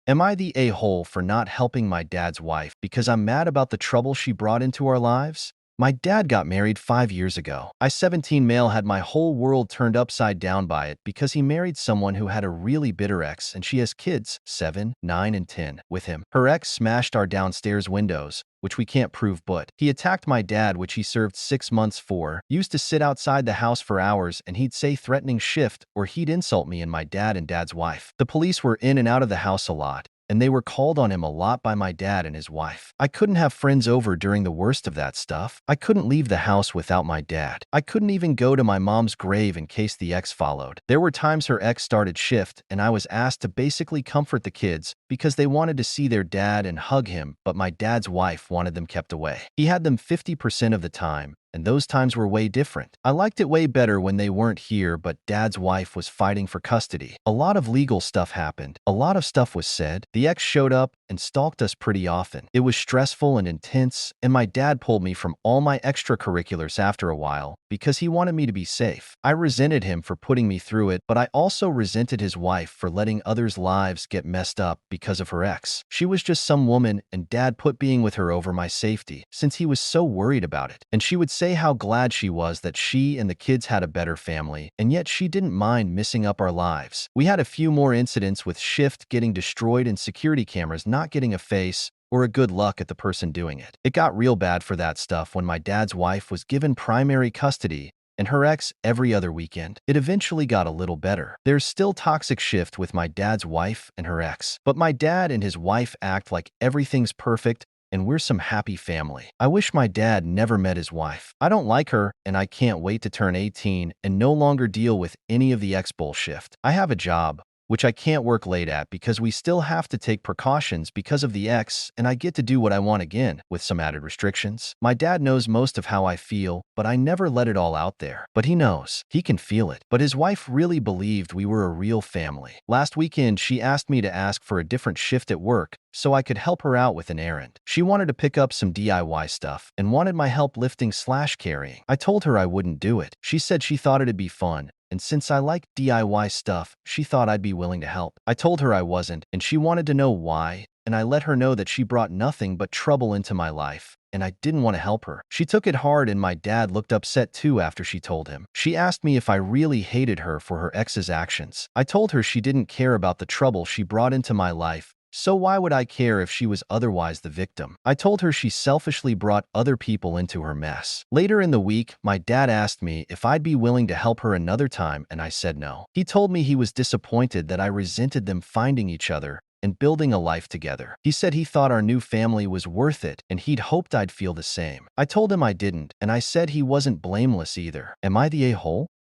Am I the a-hole for not helping my dad's wife because I'm mad about the trouble she brought into our lives? My dad got married 5 years ago. I, 17 male, had my whole world turned upside down by it because he married someone who had a really bitter ex and she has kids, 7, 9, and 10, with him. Her ex smashed our downstairs windows, which we can't prove, but he attacked my dad, which he served 6 months for, used to sit outside the house for hours and he'd say threatening shift or he'd insult me and my dad and dad's wife. The police were in and out of the house a lot, and they were called on him a lot by my dad and his wife. I couldn't have friends over during the worst of that stuff. I couldn't leave the house without my dad. I couldn't even go to my mom's grave in case the ex followed. There were times her ex started shift and I was asked to basically comfort the kids because they wanted to see their dad and hug him, but my dad's wife wanted them kept away. He had them 50% of the time, and those times were way different. I liked it way better when they weren't here, but dad's wife was fighting for custody. A lot of legal stuff happened. A lot of stuff was said. The ex showed up and stalked us pretty often. It was stressful and intense, and my dad pulled me from all my extracurriculars after a while because he wanted me to be safe. I resented him for putting me through it, but I also resented his wife for letting others' lives get messed up because of her ex. She was just some woman, and dad put being with her over my safety since he was so worried about it. And she would say how glad she was that she and the kids had a better family, and yet she didn't mind messing up our lives. We had a few more incidents with shift getting destroyed and security cameras not getting a face or a good luck at the person doing it. It got real bad for that stuff when my dad's wife was given primary custody and her ex every other weekend. It eventually got a little better. There's still toxic shift with my dad's wife and her ex, but my dad and his wife act like everything's perfect and we're some happy family. I wish my dad never met his wife. I don't like her, and I can't wait to turn 18 and no longer deal with any of the ex bullshit. I have a job, which I can't work late at because we still have to take precautions because of the ex, and I get to do what I want again, with some added restrictions. My dad knows most of how I feel, but I never let it all out there. But he knows. He can feel it. But his wife really believed we were a real family. Last weekend, she asked me to ask for a different shift at work so I could help her out with an errand. She wanted to pick up some DIY stuff and wanted my help lifting/carrying. I told her I wouldn't do it. She said she thought it'd be fun, and since I like DIY stuff, she thought I'd be willing to help. I told her I wasn't, and she wanted to know why, and I let her know that she brought nothing but trouble into my life, and I didn't want to help her. She took it hard, and my dad looked upset too after she told him. She asked me if I really hated her for her ex's actions. I told her she didn't care about the trouble she brought into my life, so why would I care if she was otherwise the victim? I told her she selfishly brought other people into her mess. Later in the week, my dad asked me if I'd be willing to help her another time, and I said no. He told me he was disappointed that I resented them finding each other and building a life together. He said he thought our new family was worth it, and he'd hoped I'd feel the same. I told him I didn't, and I said he wasn't blameless either. Am I the a-hole?